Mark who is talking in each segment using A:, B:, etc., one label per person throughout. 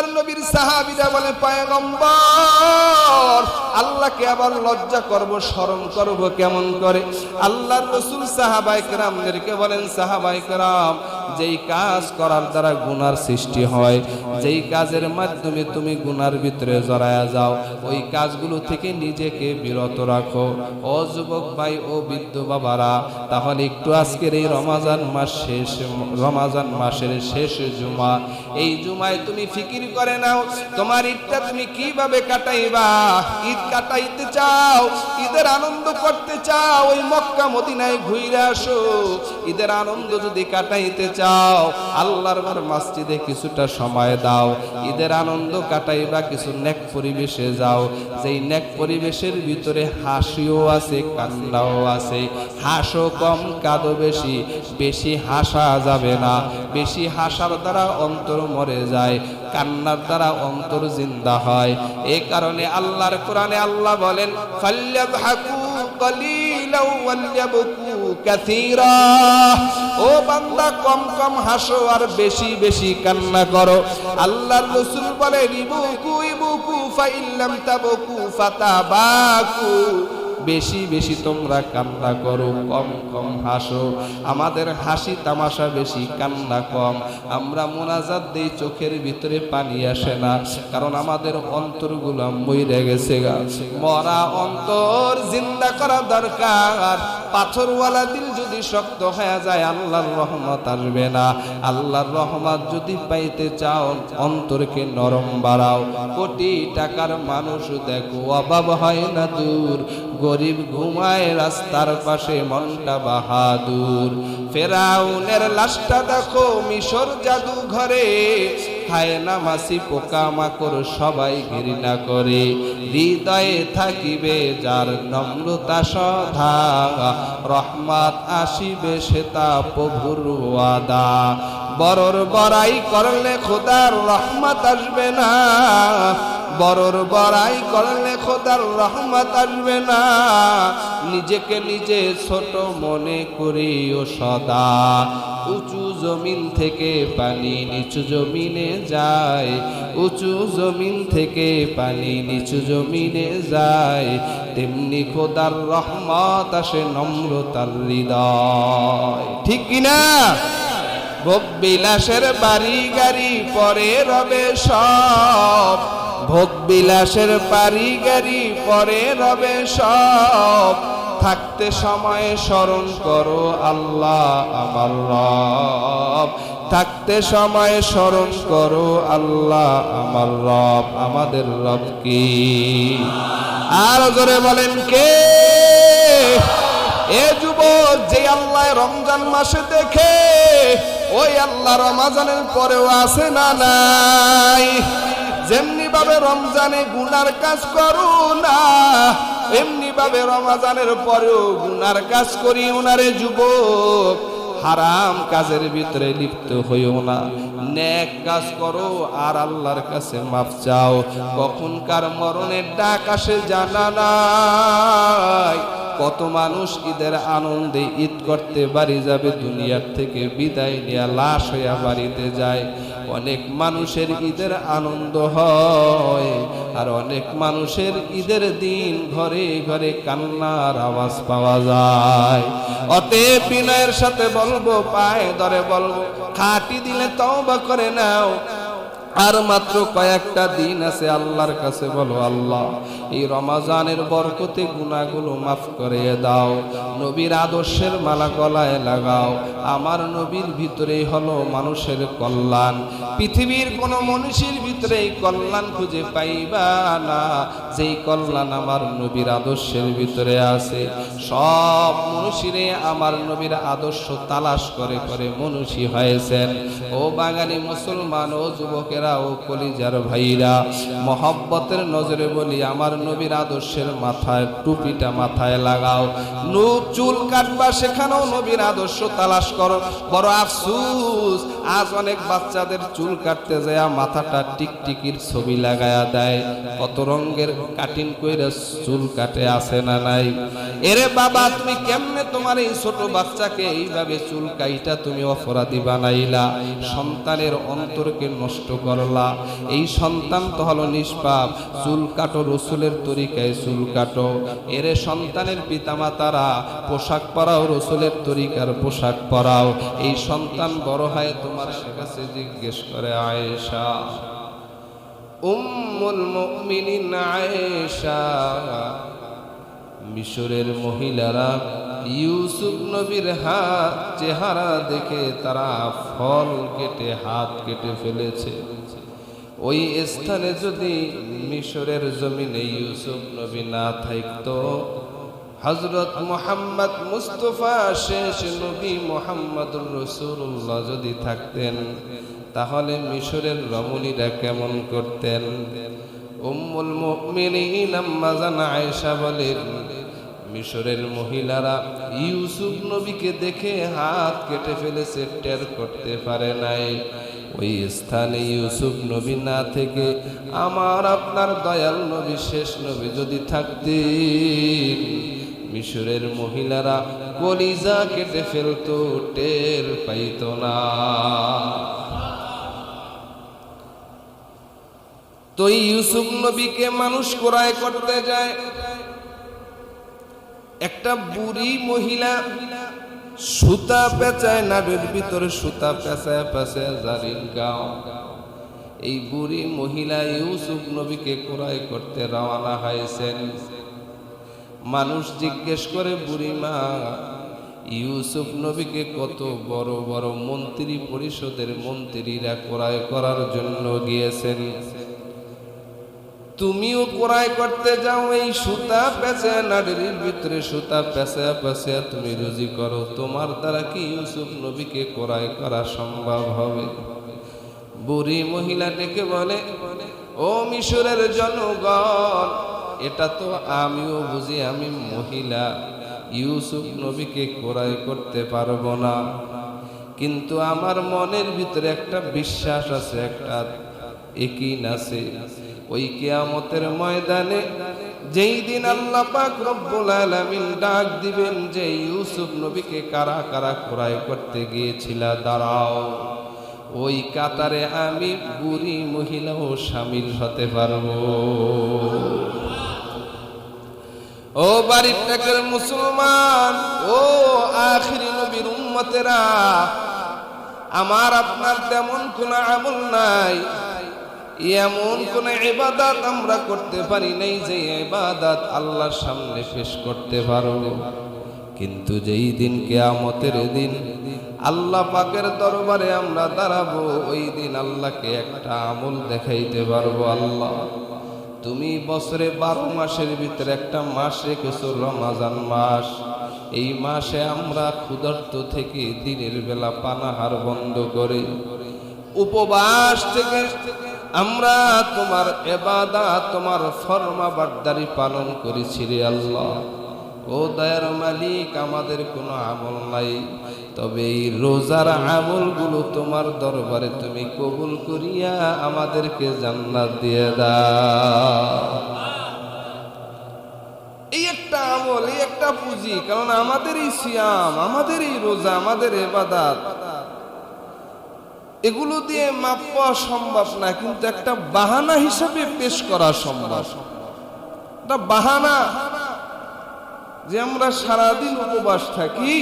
A: আল্লাহর নবীর সাহাবীরা বলে পয়গম্বর আল্লাহকে আবার লজ্জা করব শরম করব কেমন করে? আল্লাহর রাসূল সাহাবায়ে কেরামদেরকে বলেন সাহাবায়ে কেরাম যেই কাজ করার দ্বারা গুনার সৃষ্টি হয়, যেই কাজের মাধ্যমে তুমি গুনার ভিতরে জড়ায়া যাও, ওই কাজগুলো থেকে নিজেকে বিরত রাখো। ও যুবক ভাই, ও বৃদ্ধ বাবারা, তাহলে একটু আজকের এই রমজান মাসের শেষ জুমা, এই জুমায় তুমি ফিকির করে নাও তোমার ঈদটা তুমি কিভাবে কাটাইবা। ঈদ কাটাইতে চাও, ঈদের আনন্দ করতে চাও, ওই মক্কা মদিনায় ঘুরে আসো। ঈদের আনন্দ যদি কাটাইতে চাও, আল্লাহর ঘর মসজিদে কিছুটা সময় দাও। ঈদের আনন্দ কাটাইবা, কিছু নেক পরিবেশে যাও, যেই নেক পরিবেশের ভিতরে হাসিও আছে, কান্নাও আছে। হাসো কম, কাঁদো বেশি, বেশি হাসা যাবে না। বেশি হাসার দ্বারা অন্তর মরে যায়, কান্নার দ্বারা অন্তর জিন্দা হয়। এই কারণে আল্লাহর কোরআনে আল্লাহ বলেন ফাল্যাযহাকু কালীলাও ওয়ালয়াবকু কাসীরা। ও বান্দা, কম কম হাসো আর বেশি বেশি কান্না করো। আল্লাহর রাসূল বলে ইবকু ইবকু ফাইল্লাম তাবকু ফাতাবাকু। বেশি বেশি তোমরা কান্না করো, কম কম হাসো। আমাদের হাসি তামাশা বেশি, কান্না কম। আমরা মোনাজাত দেই, চোখের ভিতরে পানি আসে না, কারণ আমাদের অন্তরগুলো মইরে গেছে। মরা অন্তর জিন্দা করা দরকার। পাথরওয়ালা দিল যদি শক্ত হয়ে যায়, আল্লাহর রহমত আসবে না। আল্লাহর রহমত যদি পাইতে চাও, অন্তরকে নরম বাড়াও। কোটি টাকার মানুষ দেখো, অভাব হয় না দূর, গরিব ঘুমায় রাস্তার পাশে, মনটা বাহাদুর। ফেরাউনের লাশটা দেখো মিশর জাদু ঘরে, খায় না মাছি পোকা মাকড় সবাই ঘৃণা করে। হৃদয়ে থাকিবে যার নম্রতা সদা, রহমত আসিবে সে তা প্রভুর ওয়াদা। বড়র বড়াই করলে খোদার রহমত আসবে না, বড়র বড়াই করলে খোদার রহমত আসবে না। নিজেকে নিজে ছোট মনে করিও সদা, উঁচু জমিন থেকে পানি নিচু জমিনে যায়, উঁচু জমিন থেকে পানি নিচু জমিনে যায়। তেমনি খোদার রহমত আসে নম্রতার হৃদয়। ঠিক কিনা? ভোগ বিলাসের বাড়ি গাড়ি পরে রবে সব, ভোগ বিলাসের বাড়ি গাড়ি পরে রবে সব। থাকতে সময় স্মরণ করো আল্লাহ আমার রব, থাকতে সময় স্মরণ করো আল্লাহ আমার রব। আমাদের রব কি? আর জোরে বলেন কে? এ যুবক, যে আল্লাহ রমজান মাসে দেখে, ওই আল্লাহ রমজানের পরেও আছে না নাই? যেমনি ভাবে রমজানে গুনার কাজ করো না, এমনি ভাবে রমজানের পরেও গুনার কাজ করি ওনারে। যুবক, হারাম কাজের ভিতরে লিপ্ত হইও না, নেক কাজ করো আর আল্লাহর কাছে মাফ চাও। কখনকার মরণের ডাক আসে জানা নাই। কত মানুষ ঈদের আনন্দে ঈদ করতে বাড়ি যাবে, দুনিয়ার থেকে বিদায় নিয়ে লাশ হইয়া বাড়িতে যায়। অনেক মানুষের ঈদের আনন্দ হয়, আর অনেক মানুষের ঈদের দিন ঘরে ঘরে কান্নার আওয়াজ পাওয়া যায়। অতএব বিনয়ের সাথে বলবো, পায়ে ধরে বলবো, খাঁটি দিলে তওবা করে নাও। আর মাত্র কয়েকটা দিন আছে, আল্লাহর কাছে বলো আল্লাহ এই রমজানের বরকতে গুনাহগুলো মাফ করে দাও। নবীর আদর্শের মালা গলায় লাগাও। আমার নবীর ভিতরেই হলো মানুষের কল্যাণ। পৃথিবীর কোনো মনীষীর ভিতরে এই কল্যাণ খুঁজে পাইবা না, যেই কল্যাণ আমার নবীর আদর্শের ভিতরে আছে। সব মনীষীরে আমার নবীর আদর্শ তালাশ করে করে মনীষী হয়েছেন। ও বাঙালি মুসলমান, ও যুবকেরা, ও কলিজার ভাইরা, মহব্বতের নজরে বলি, আমার নবীর আদর্শের মাথায় টুপিটা মাথায় লাগাও। চুল কাটবা, সেখানেও নবীর আদর্শ তালাশ করো। বড় আফসুস, আজ অনেক বাচ্চাদের চুল কাটতে যায় মাথাটা টিকটিকির ছবি লাগায়া দেয়। কত রঙের কাটিং কইরা চুল কাটে, আছে না নাই? এরে বাবা তুমি কেমনে তোমার এই ছোট বাচ্চাকে এইভাবে চুল কাইটা তুমি অপরাধী বানাইলা, সন্তানের অন্তরকে নষ্ট করলা। এই সন্তান তো হলো নিষ্পাপ, চুল কাটো রসুলের তরিকায় চুল কাটো। এরে সন্তানের পিতামাতারা পোশাক পরাও, রসুলের তরিকার পোশাক পরাও। এই সন্তান বড় হয় তোমার কাছে জিজ্ঞেস করে আয়েশা, উম্মুল মুমিনিন আয়েশা, মিশরের মহিলারা ইউসুফ নবীর হাত চেহারা দেখে তারা ফল কেটে হাত কেটে ফেলেছে। ওই স্থানে যদি মিশরের জমিনে ইউসুফ নবী না থাকতো, হযরত মুহাম্মদ মুস্তাফা শেষ নবী মুহাম্মদুর রাসূলুল্লাহ যদি থাকতেন, তাহলে মিশরের রমণীরা কেমন করতেন? উম্মুল মুমিনিন আম্মা জান আয়েশা বলেন, মিশরের মহিলারা ইউসুফ নবীকে দেখে হাত কেটে ফেলেছে, টের করতে পারে নাই। ওই স্থানে ইউসুফ নবী না থেকে আমার আপনার দয়াল নবী শেষ নবী যদি থাকতেন, মিশরের মহিলারা কলিজা কেটে ফেলতো, টের পাইতো না। তো ইউসুফ নবীকে মানুষ ক্রয় করতে যায়, একটা বুড়ি মহিলা সুতা পেঁচায়, নাড়ির ভিতরে সুতা পেঁচায় পেঁচায় জারির গাও। এই বুড়ি মহিলা ইউসুফ নবীকে ক্রয় করতে রওনা হয়েছেন। মানুষ জিজ্ঞেস করে, বুড়ি মা, ইউসুফ নবীকে কত বড় বড় মন্ত্রী পরিষদের মন্ত্রীরা ক্রয় করার জন্য গিয়েছেন, তুমিও ক্রয় করতে যাও? এই সুতা পেঁচে নাড়ির ভিতরে সুতা পেঁচে পেঁচে তুমি রুজি করো, তোমার দ্বারা কি ইউসুফ নবীকে ক্রয় করা সম্ভব হবে? বুড়ি মহিলা ডেকে বলে, ও মিশরের জনগণ, এটা তো আমিও বুঝি, আমি মহিলা, ইউসুফ নবীকে ক্রয় করতে পারবো না, কিন্তু আমার মনের ভিতরে একটা বিশ্বাস আছে, একটা ইয়াকিন আছে। ওই কিয়ামতের ময়দানে যেই দিন আল্লাহ পাক রব্বুল আলামিন ডাক দিবেন যে ইউসুফ নবীকে কারা কারা ক্রয় করতে গিয়েছিলা, দাঁড়াও, ওই কাতারে আমি বুড়ি মহিলাও শামিল হতে পারবো। ও বাড়ির টাকের মুসলমান, ও আখিরি নবীর উম্মতেরা, আমার আপনার তেমন কোনো আমল নাই, এমন কোন ইবাদত আমরা করতে পারি নাই যে ইবাদত আল্লাহর সামনে পেশ করতে পারবো। কিন্তু যেই দিন কিয়ামতের দিন আল্লাহ পাকের দরবারে আমরা দাঁড়াবো, ওই দিন আল্লাহকে একটা আমল দেখাইতে পারবো। আল্লাহ, তুমি বছরে 12 মাসের ভিতরে একটা মাস রেখেছো, রমজান মাস। এই মাসে আমরা ক্ষুধার্ত থেকে দিনের বেলা পানাহার বন্ধ করে উপবাস থেকে আমরা তোমার ইবাদত, তোমার ফরমাবরদারি পালন করেছি রে আল্লাহ। ও দয়ার মালিক, আমাদের কোনো আমল নাই, তবে এই রোজার আমলগুলো তোমার দরবারে তুমি কবুল করিয়া আমাদেরকে জান্নাত দিয়ে দাও। এই একটা আমল, এই একটা পুঁজি, কারণ আমাদের এই সিয়াম, আমাদের এই রোজা, আমাদের ইবাদত, এগুলো দিয়ে মাপ পাওয়া সম্ভব না, কিন্তু একটা বাহানা হিসাবে পেশ করা সম্ভব। একটা বাহানা যে আমরা সারাদিন উপবাস থাকি,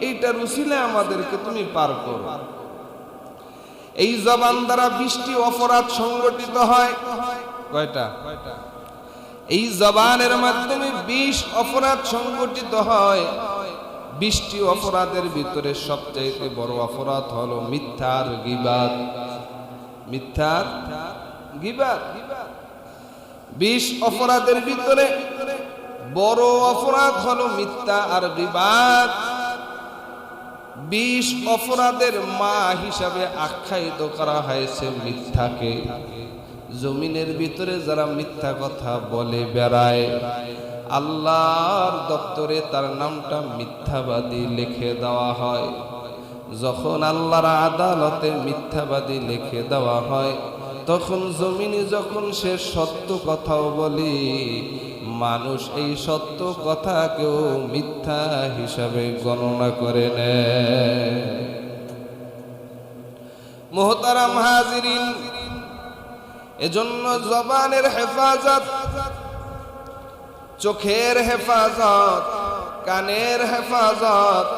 A: এইটার উসিলে আমাদেরকে তুমি পার করো। এই জবান দ্বারা 20টি অপরাধ সংগঠিত হয়। কয়টা? এই জবানের মাধ্যমে 20 অপরাধ সংগঠিত হয়। 20টি অপরাধের ভিতরে সবচাইতে বড় অপরাধ হলো মিথ্যার গীবাত। মিথ্যার গীবাত 20 অপরাধের ভিতরে বড় অপরাধ হলো মিথ্যা আর গীবাত। 20 অপরাধের মা হিসাবে আখ্যায়িত করা হয়েছে মিথ্যাকে। জমিনের ভিতরে যারা মিথ্যা কথা বলে বেড়ায়, আল্লাহর দপ্তরে তার নামটা মিথ্যাবাদী লিখে দেওয়া হয়। যখন আল্লাহর আদালতে মিথ্যাবাদী লিখে দেওয়া হয়, তখন জমিনে যখন সে সত্য কথাও বলে, মানুষ এই সত্য কথাকেও মিথ্যা হিসাবে গণনা করে নেয়। মুহতারাম হাজিরিন, এজন্য জবানের হেফাজত, চোখের হেফাজত, কানের হেফাজত,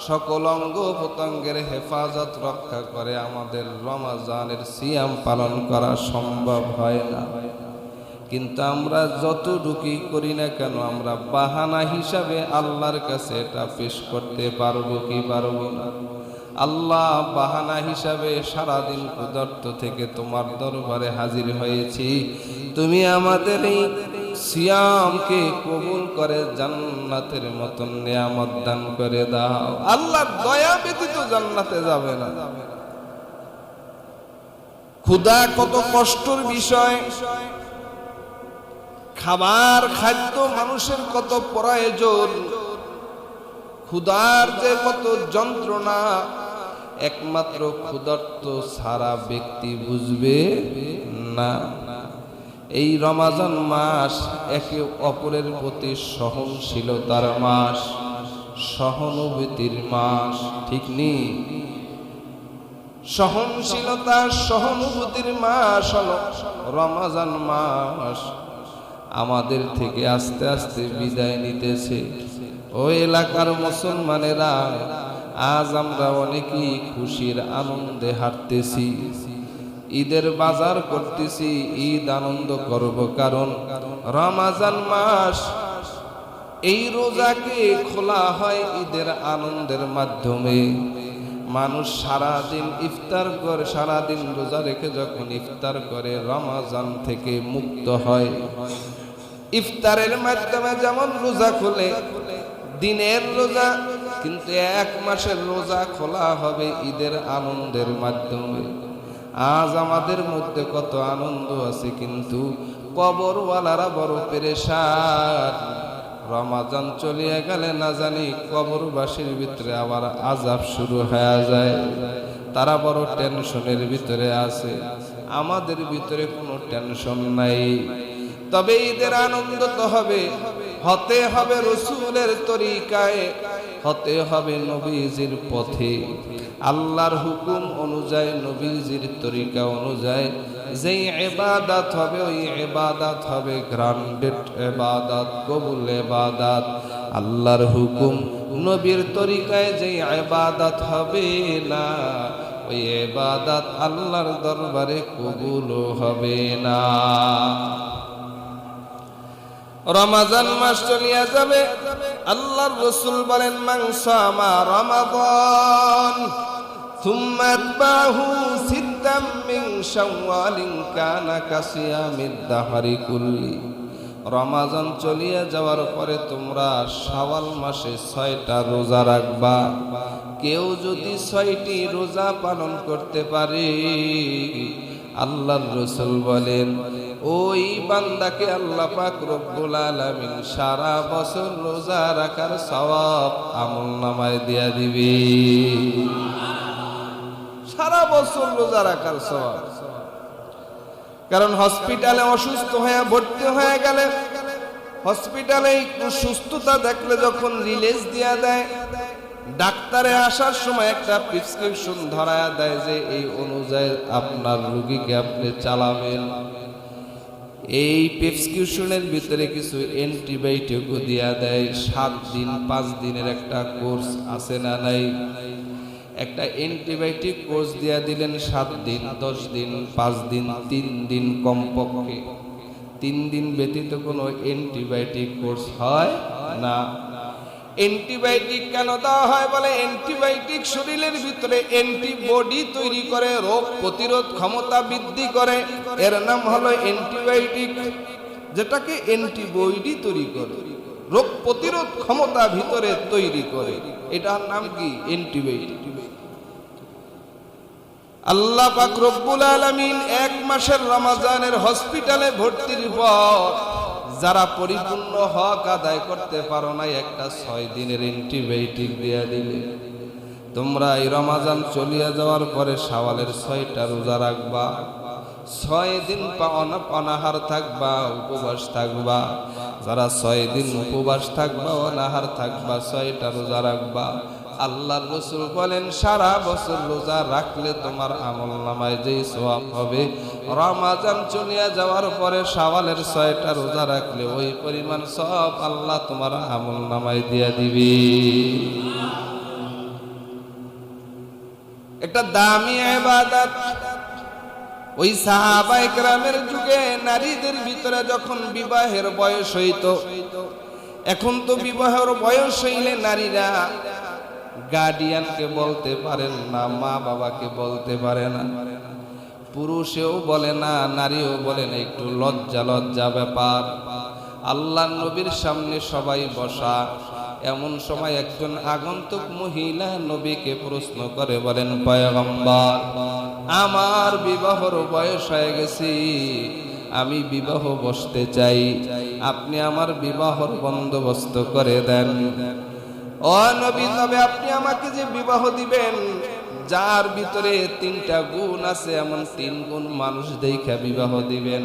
A: সকল অঙ্গ প্রত্যঙ্গের হেফাজত রক্ষা করে আমাদের রমজানের সিয়াম পালন করা সম্ভব হয় না। কিন্তু আমরা যতটুকুই করি না কেন, আমরা বাহানা হিসাবে আল্লাহর কাছে এটা পেশ করতে পারবো কি পারবো না? আল্লাহ, বাহানা হিসাবে সারাদিন ক্ষুধার্ত থেকে তোমার দরবারে হাজির হয়েছি, তুমি আমাদের এই সিয়ামকে কবুল করে জান্নাতের মতন নিয়ামত দান করে দাও। আল্লাহর দয়া ব্যতীত জান্নাতে যাবে না। ক্ষুধা কত কষ্টের বিষয়, খাবার খাদ্য মানুষের কত প্রয়োজন, ক্ষুধার যে কত যন্ত্রণা একমাত্র ক্ষুধার্ত সারা ব্যক্তি বুঝবে না। এই রমজান মাস একে অপরের প্রতি সহনশীলতার মাস, সহানুভূতির মাস, ঠিক নেই? সহনশীলতা সহানুভূতির মাস হলো রমজান মাস। আমাদের থেকে আস্তে আস্তে বিদায় নিতেছে। ওই এলাকার মুসলমানেরা আজ আমরা অনেকেই খুশির আনন্দে হাঁটতেছি, ঈদের বাজার করতেছি, ঈদ আনন্দ করব, কারণ রমজান মাস। এই রোজাকে খোলা হয় ঈদের আনন্দের মাধ্যমে। মানুষ সারাদিন ইফতার করে, সারাদিন রোজা রেখে যখন ইফতার করে রমজান থেকে মুক্ত হয়। ইফতারের মাধ্যমে যেমন রোজা খোলে, দিনের রোজা, কিন্তু এক মাসের রোজা খোলা হবে ঈদের আনন্দের মাধ্যমে। আজ আমাদের মধ্যে কত আনন্দ আছে, কিন্তু কবরওয়ালারা বড় পেরেশান। রমজান চলিয়া গেলে না জানি কবরবাসীর ভিতরে আবার আযাব শুরু হয়ে যায়। তারা বড় টেনশনের ভিতরে আছে। আমাদের ভিতরে কোনো টেনশন নাই। তবে ঈদের আনন্দ তো হতে হবে রসুলের তরিকায়, হতে হবে নবীজির পথে। আল্লাহর হুকুম অনুযায়ী, নবীজির তরিকা অনুযায়ী যেই ইবাদত হবে, ওই ইবাদত হবে গ্রান্ডেড ইবাদত, কবুল ইবাদত। আল্লাহর হুকুম নবীর তরিকায় যেই ইবাদত হবে না, ওই ইবাদত আল্লাহর দরবারে কবুল হবে না। রমজান মাস চলিয়া যাবে, আল্লাহর রাসূল বলেন, মান সামা রমাদান সুম্মা আতবাহু সিত্তাম মিন শাওয়ালিন কানা কাসিয়ামিদ দাহরি কুল্লি। রমজান চলিয়া যাওয়ার পরে তোমরা শাওয়াল মাসে 6টা রোজা রাখবা। কেউ যদি 6টি রোজা পালন করতে পারে, আল্লাহর রাসূল বলেন, ওই বান্দাকে আল্লাহ পাক রব্বুল আলামিন সারা বছর রোজা রাখার সওয়াব আমলনামায় দিয়া দিবে। সারা বছর রোজা রাখার সওয়াব। কারণ হসপিটালে অসুস্থ হয়ে ভর্তি হয়ে গেলে, হসপিটালে একটু সুস্থতা দেখলে যখন রিলিজ দিয়া দেয়, ডাক্তারে আসার সময় একটা প্রেসক্রিপশন ধরায়া দেয় যে এই অনুযায়ী আপনার রোগীকে আপনি চালাবেন। এই প্রেসক্রিপশনের ভিতরে কিছু অ্যান্টিবায়োটিকও দিয়া দেয়। 7 দিন 5 দিনের একটা কোর্স আছে না নাই? একটা অ্যান্টিবায়োটিক কোর্স দিয়া দিলেন 7 দিন, 10 দিন, 5 দিন, 3 দিন কমপক্ষে। 3 দিন ব্যতীত কোনো অ্যান্টিবায়োটিক কোর্স হয় না। অ্যান্টিবায়োটিক কেন দেওয়া হয়? বলে অ্যান্টিবায়োটিক শরীরের ভিতরে অ্যান্টিবডি তৈরি করে, রোগ প্রতিরোধ ক্ষমতা বৃদ্ধি করে। এর নাম হলো অ্যান্টিবায়োটিক, যেটাকে অ্যান্টিবডি তৈরি করে, রোগ প্রতিরোধ ক্ষমতা ভিতরে তৈরি করে। এটার নাম কি? অ্যান্টিবায়োটিক। আল্লাহ পাক রব্বুল আলামিন 1 মাসের রমজানের হসপিটালে ভর্তির পর যারা পরিপূর্ণ হক আদায় করতে পারো না, একটা 6 দিনের অ্যান্টিবায়োটিক দিয়া দিলে। তোমরা এই রমজান চলিয়া যাওয়ার পরে শাওয়ালের 6টা রোজা রাখবা। 6 দিন অনাহার থাকবা, উপবাস থাকবা। যারা 6 দিন উপবাস থাকবা, অনাহার থাকবা, 6টা রোজা রাখবা, আল্লাহর রাসূল বলেন সারা বছর রোজা রাখলে তোমার আমলনামায় যেই সওয়াব হবে, রমজান চলিয়া যাওয়ার পরে শাওয়ালের 6টা রোজা রাখলে ওই পরিমাণ সওয়াব আল্লাহ তোমার আমলনামায় দিয়া দিবে। একটা দামি ইবাদত। ওই সাহাবায়ে কেরামের যুগে নারীদের ভিতরে যখন বিবাহের বয়স হইতো, এখন তো বিবাহের বয়স হইলে নারীরা গার্ডিয়ানকে বলতে পারেন না, মা বাবাকে বলতে পারে না, পুরুষেও বলে না, নারীও বলে না, একটু লজ্জা ব্যাপার। আল্লাহর নবীর সামনে সবাই বসা, এমন সময় একজন আগন্তুক মহিলা নবীকে প্রশ্ন করে বলেন, পয়গম্বর, আমার বিবাহর বয়স হয়ে গেছে, আমি বিবাহ বসতে চাই, আপনি আমার বিবাহর বন্দোবস্ত করে দেন। ও নবী, তবে আপনি আমাকে যে বিবাহ দিবেন, যার ভিতরে 3টা গুণ আছে, এমন 3 গুণ মানুষ দেখা বিবাহ দিবেন।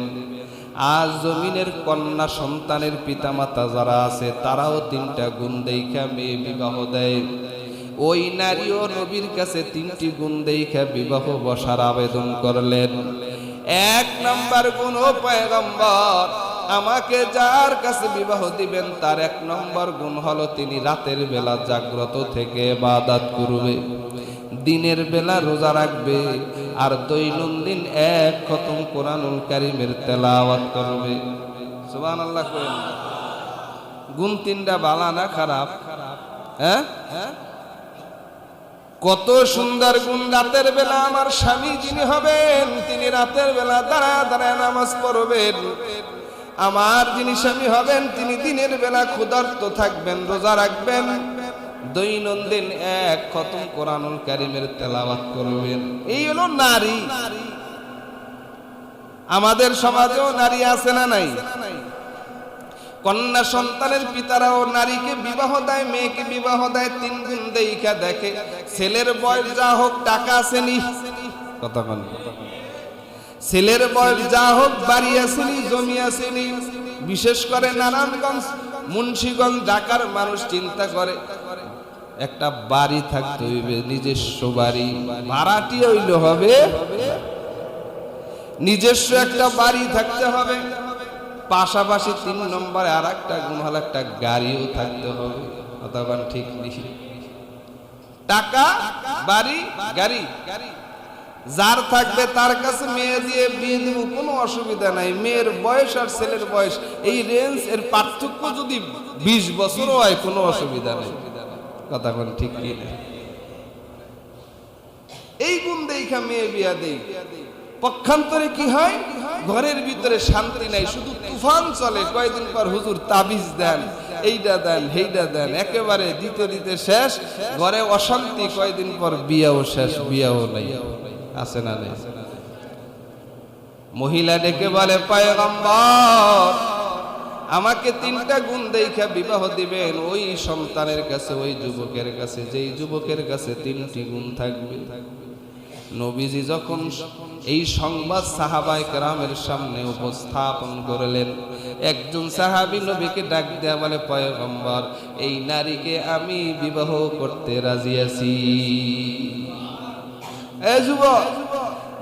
A: আজ জমিনের কন্যা সন্তানের পিতামাতা যারা আছে, তারাও 3টা গুণ দেখা মেয়ে বিবাহ দেয়। ওই নারীও নবীর কাছে 3টি গুণ দেখা বিবাহ বসার আবেদন করলেন। 1 নাম্বার গুণ, ও পয়গম্বর, আমাকে যার কাছে বিবাহ দিবেন তার 1 নম্বর গুণ হলো তিনি রাতের বেলা জাগ্রত থেকে ইবাদত করবে, দিনের বেলা রোজা রাখবে, আর দৈনন্দিন 1 খতম কোরআনুল কারীমের তেলাওয়াত করবে। সুবহানাল্লাহ কইন। গুণ 3টা ভালো না খারাপ? হ্যাঁ, কত সুন্দর গুণ। রাতের বেলা আমার স্বামী যিনি হবেন, তিনি রাতের বেলা দাঁড়ায় দাঁড়ায় নামাজ পড়বেন। আমার যিনি স্বামী হবেন, তিনি দিনের বেলা ক্ষুধার্ত থাকবেন, রোজা রাখবেন, দৈনন্দিন 1 খতম কোরআনুল কারীমের তেলাওয়াত করবেন। এই হলো নারী। আমাদের সমাজেও নারী আছে না নাই? কন্যা সন্তানের পিতারাও নারীকে বিবাহ দেয়, মেয়েকে বিবাহ দেয় 3 গুণ দেখা দেখে। ছেলের বয়স যা হোক, টাকা আসেনি, কথা বলেন, ছেলের বয়স যা হোক, বাড়ি আসেনি, জমি আসেনি। বিশেষ করে নারায়ণগঞ্জ, মুন্সিগঞ্জ, ঢাকার মানুষ চিন্তা করে একটা বাড়ি থাকতে হইবে, নিজস্ব বাড়ি, ভাড়াটি হইলে হবে, নিজস্ব একটা বাড়ি থাকতে হবে। পাশাপাশি 3 নম্বরে আর একটা গুণ হলো একটা গাড়িও থাকতে হবে। অথবা ঠিক নেই? টাকা, বাড়ি, গাড়ি, যার থাকবে তার কাছে মেয়ে দিয়ে বিয়ে দেব, কোনো অসুবিধা নাই। মেয়ের বয়স আর ছেলের বয়স এই রেঞ্জ, এর পার্থক্য যদি 20 বছরও হয়, কোনো অসুবিধা নেই। কথা কোন ঠিক কি না? এই গুণ দেখা মেয়ে বিয়া দেই। পক্ষান্তরে কি হয়, ঘরের ভিতরে শান্তি নাই, শুধু তুফান চলে। কয়েকদিন পর হুজুর তাবিজ দেন, এইটা দেন, হেইটা দেন, একেবারে দিতে দিতে শেষ, ঘরে অশান্তি। কয়েকদিন পর বিয়াও শেষ, বিয়াও নাই। আছে না নেই? মহিলা ডেকে বলে, পয়গম্বর, আমাকে 3টা গুণ দেখা বিবাহ দিবেন। ওই সন্তানের কাছে, ওই যুবকের কাছে, যেই যুবকের কাছে 3টি গুণ থাকবে। নবীজি যখন এই সংবাদ সাহাবায়ে কেরামের সামনে উপস্থাপন করলেন, একজন সাহাবী নবীকে ডাক দেয়া বলে, পয়গম্বর, এই নারীকে আমি বিবাহ করতে রাজি আছি। এ যুবক,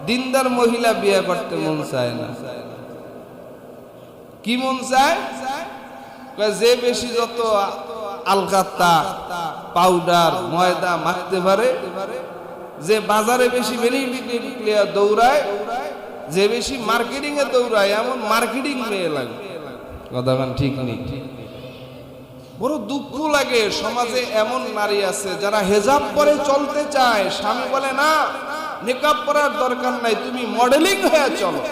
A: দিনদার মহিলা বিয়ে করতে মন চায় না? কি মন চায়? যে বেশি যত আলকাতা, পাউডার, ময়দা মাখতে পারে, যে বাজারে বেশি বেরিয়ে দৌড়ায়, যে বেশি মার্কেটিং এ দৌড়ায়, এমন মার্কেটিং মেয়ে লাগে। কথা ঠিক নেই? বড় দুঃখ লাগে, সমাজে এমন নারী আছে যারা হেজাব পরে চলতে চায়, স্বামী বলে না, নিকাব পরার দরকার নাই, তুমি মডেলিং হয়ে চলো।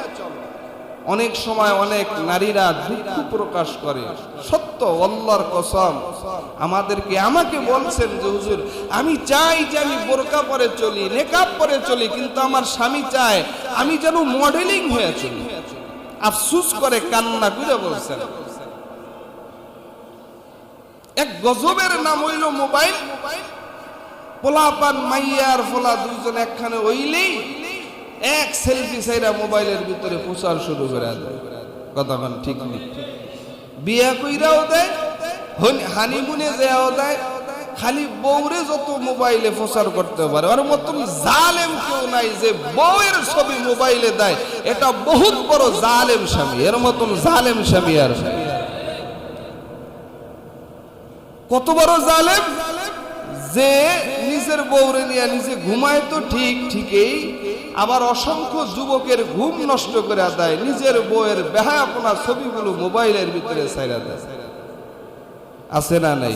A: অনেক সময় অনেক নারীরা দুঃখ প্রকাশ করে, সত্য, আল্লাহর কসম। আমাকে বলছেন যে হুজুর, আমি চাই যে আমি বোরকা পরে চলি, নিকাব পরে চলি, কিন্তু আমার স্বামী চায় আমি যেন মডেলিং হয়ে চলি। আফসোস করে কান্না করে বলছেন। এক গজবের নাম হইল মোবাইল। পোলাপান, মাইয়ার ফোলা দুইজন একখানে হইলেই এক সেলফি সাইরা মোবাইলের ভিতরে প্রচার শুরু করে দেয়। কথা বলেন ঠিক নেই? বিয়া কইরাও দেয়, হানিমুনে যাও দেয়, খালি বউরে যত মোবাইলে প্রচার করতে পারে। আর মতন জালেম কেউ নাই যে বউয়ের ছবি মোবাইলে দেয়। এটা বহুত বড় জালেম স্বামী, এর মতন জালেম স্বামী আর কত বড় জালেম যে নিজের বউরে নিয়ে নিজে ঘুমায় তো ঠিকই, আবার অসংখ্য যুবকের ঘুম নষ্ট করে দেয়, নিজের বউয়ের বেহায়াপনা ছবিগুলো মোবাইলের ভিতরে ছাইরা দেয়। আছে না নাই?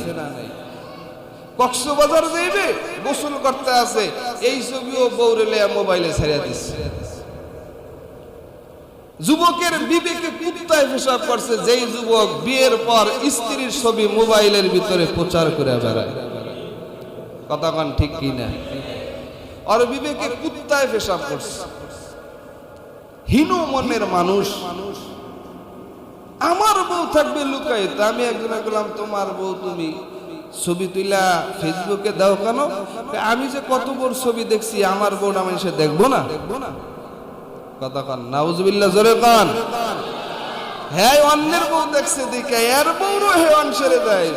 A: কক্সবাজার যাইবে, গোসল করতে আছে, এই ছবিও বউরে লইয়া মোবাইলে ছাইরা দিচ্ছে। যুবকের বিবেকে কুত্তায় পেশাব করছে যেই যুবক বিয়ের পর স্ত্রীর ছবি মোবাইলের ভিতরে প্রচার করে বেড়ায়। কথা কন ঠিক কিনা? আর বিবেকে কুত্তায় পেশাব করছে। হীন মনের মানুষ। আমার বউ থাকবে লুকায়িত। আমি একজনে বললাম, তোমার বউ তুমি ছবি তুইলা ফেসবুকে দাও কেন? আমি যে কত বড় ছবি দেখছি, আমার বউটা মানুষে দেখবো না? কথা কন নাউজুবিল্লাহ, জোরে কন। হ্যাঁ, অন্যের বউ দেখছে দেখে এর বউরও হেওয়ান সেরে দেয়।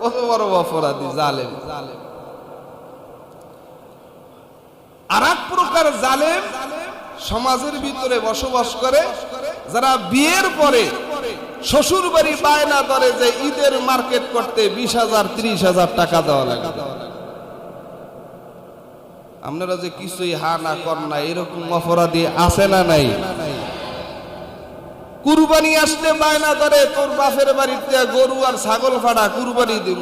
A: কত বড় অপরাধী, জালেম। আর এক প্রকার জালেম সমাজের ভিতরে বসবাস করে, যারা বিয়ের পরে শ্বশুর বাড়ি বায়না ধরে যে ঈদের মার্কেট করতে 20,000 30,000 টাকা দেওয়া লাগে। আপনারা যে কিছুই হা না কর না, এরকম অপরাধী আছে না নাই? কুরবানি আসলে বায়না ধরে তোর বাপের বাড়িতে গরু আর ছাগল ফাড়া কুরবানি দেব।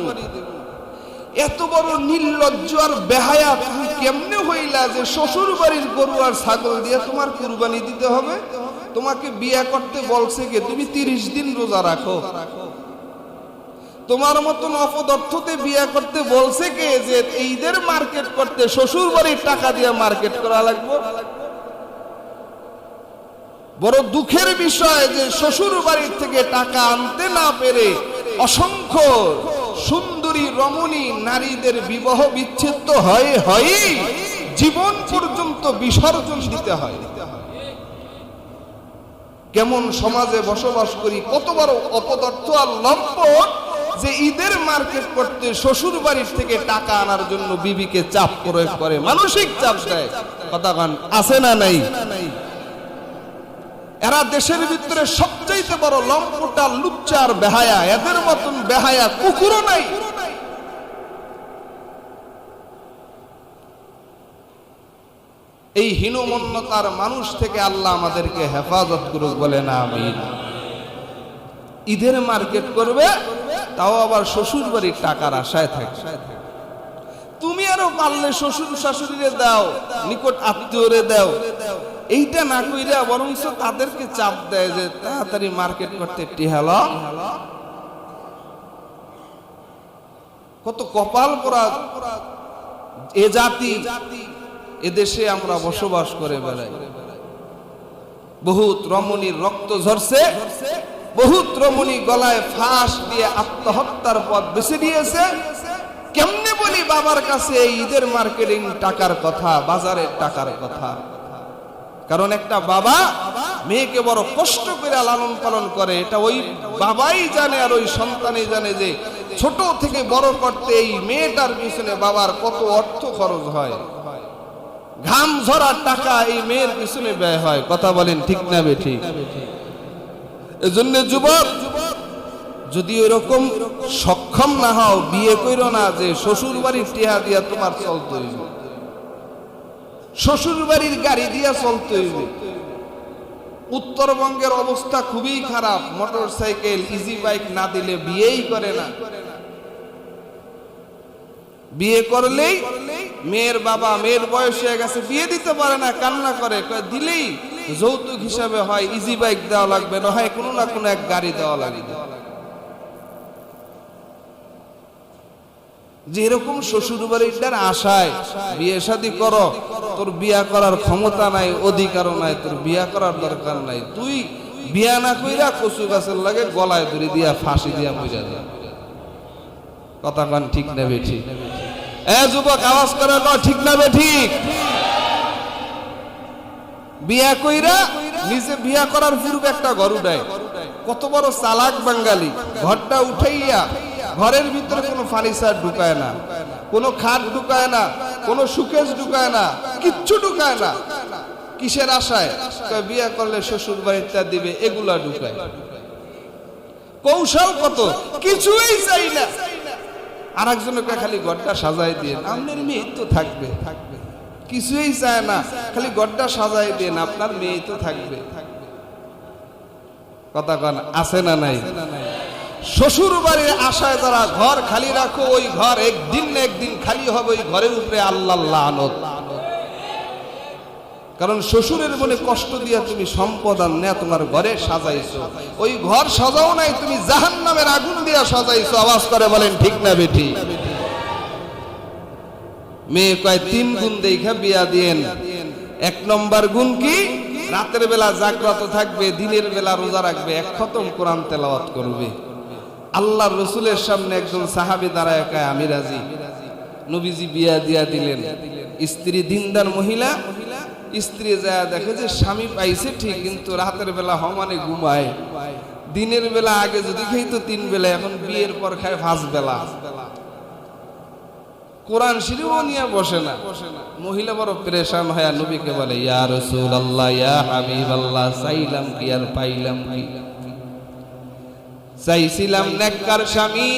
A: এত বড় নির্লজ্জ আর বেহায়া তুমি কেমনে হইলা যে শ্বশুর বাড়ির গরু আর ছাগল দিয়ে তোমার কুরবানি দিতে হবে? তোমাকে বিয়ে করতে বলছে কে? তুমি 30 দিন রোজা রাখো। তোমার মতন অপদার্থতে বিয়ে করতে বলছে কে যে ঈদের মার্কেট করতে শ্বশুর বাড়ির টাকা দিয়ে মার্কেট করা লাগবে? বড় দুঃখের বিষয় যে শ্বশুর বাড়ির থেকে টাকা আনতে না পেরে অসংখ্য সুন্দরী রমণী নারীদের বিবাহ বিচ্ছেদ তো হয়, জীবন পর্যন্ত বিসর্জন দিতে হয়। কেমন সমাজে বসবাস করি, কত বড় অপদার্থ আর লম্পট যে ঈদের মার্কেট করতে শ্বশুর বাড়ির থেকে টাকা আনার জন্য বিবিকে চাপ প্রয়োগ করে, মানসিক চাপ দেয়। কথা কান আছে না নাই? এরা দেশের ভিতরে সবচাইতে বড় লম্পটা, লুচ্চা আর বেহায়া। এদের মতন বেহায়া কুকুরও নাই। এই হীনমন্যতার মানুষ থেকে আল্লাহ আমাদেরকে হেফাজত করুক, বলে না আমিন। ঈদের মার্কেট করবে, তাও আবার শ্বশুর বাড়ির টাকার আশায় থাকে। তুমি আরো পারলে শ্বশুর শাশুড়িরে দাও, নিকট আত্মীয়রে দাও। এইটা না কইরা বরঞ্চ তাদেরকে চাপ দেয় যে তাড়াতাড়ি মার্কেট করতে টিহালো। কত কপাল পোড়া এ জাতি, এদেশে আমরা বসবাস করে বেড়াই। বহুত রমণীর রক্ত ঝরছে, বহুত রমণী গলায় ফাঁস দিয়ে আত্মহত্যার পথ বেছে নিয়েছে। কেমনে বলি বাবার কাছে এই ঈদের মার্কেটিং টাকার কথা, বাজারের টাকার কথা? কারণ একটা বাবা মেয়েকে বড় কষ্ট করে লালন পালন করে, এটা ওই বাবাই জানে আর ওই সন্তানই জানে যে ছোট থেকে বড় করতে এই মেয়েটার পিছনে বাবার কত অর্থ খরচ হয়, ঘাম ঝরা টাকা এই মেয়ের পিছনে ব্যয় হয়। কথা বলেন ঠিক না বেঠিক? এজন্য যুবক, যদি এরকম সক্ষম না হও, বিয়ে কইরো না যে শ্বশুর বাড়ির টিহা দিয়া তোমার চলতে হইবে, শ্বশুর বাড়ির গাড়ি দিয়া চলতে হইবে। উত্তরবঙ্গের অবস্থা খুবই খারাপ। মোটর সাইকেল, ইজি বাইক না দিলে বিয়েই করে না। বিয়ে করলেই মেয়ের বাবা, মেয়ের বয়স হয়ে গেছে, বিয়ে দিতে পারে না, কান্না করে। দিলেই যৌতুক হিসাবে হয় ইজি বাইক দেওয়া লাগবে, না হয় কোনো না কোনো এক গাড়ি দেওয়া লাগবে। যে এরকম শ্বশুর বাড়িটার আশায় বিয়ে শাদী করো, তোর বিয়া করার ক্ষমতা নাই, অধিকারও নাই, তোর বিয়া করার দরকার নাই। তুই বিয়া না কইরা কচু গাছের লাগে গলায় দড়ি দিয়া ফাঁসি দিয়া মইরা যা। কথা কান ঠিক না বেঠিক? যুবক আওয়াজ করে ঠিক না বেঠিক? বিয়া কইরা নিজে বিয়া করার পূর্বে একটা ঘর উঠায়। কত বড় চালাক বাঙালি! ঘরটা উঠাইয়া ঘরের ভিতরে কোনো ফার্নিচার ঢুকায় না, কোনো খাট ঢুকায় না, কোনো সুকেশ ঢুকায় না, কিচ্ছু ঢুকায় না। কিসের আশায়? বিয়া করলে শ্বশুর বাড়িটা দিবে, এগুলা ঢুকায়। কৌশল কত, কিছুই চাই না। আর একজনকে খালি ঘরটা সাজাই দিয়ে, আপনার মেয়ে তো থাকবে, কিছুই চায় না, খালি ঘরটা সাজাই দেন, আপনার মেয়ে তো থাকবে। কথা কন আছে না নাই? শ্বশুর বাড়ির আশায় যারা ঘর খালি রাখো, ওই ঘর একদিন না একদিন খালি হবে। ওই ঘরের উপরে আল্লাহর লানত। কারণ শ্বশুরের মনে কষ্ট দিয়া তুমি সম্পদ আর না তোমার ঘরে সাজাইছো, ওই ঘর সাজাও নাই, তুমি জাহান্নামের আগুন দিয়া সাজাইছো। আওয়াজ করে বলেন ঠিক না বেঠি? মেয়ে কয় 3 গুণ দেখা বিয়া দিয়েন। 1 নম্বর গুণ কি? রাতের বেলা জাগ্রত থাকবে, দিনের বেলা রোজা রাখবে, 1 খতম কোরআন তেলাওয়াত করবে। আল্লাহর রাসূলের সামনে একজন সাহাবী দাঁড়ায় কয় আমি রাজি। নবীজি বিয়া দিয়া দিলেন। স্ত্রী দিনদার মহিলা, স্ত্রী যায় দেখে যে স্বামী পাইছে ঠিক, কিন্তু রাতের বেলা হমানে ঘুমায়। দিনের বেলা আগে যদি খাইতো 3 বেলা, এখন বিয়ের পর খায় 5 বেলা। কোরআন শরীফও নিয়ে বসে না। মহিলা বড় পেরেশান হয়, নবীকে বলে ইয়া রাসূলুল্লাহ, ইয়া হাবিবাল্লাহ, চাইলাম কি আর পাইলাম কি? চাইছিলাম নেককার স্বামী,